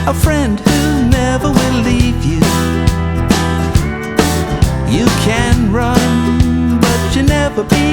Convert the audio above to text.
a friend who never will leave you. You can run, but you'll never be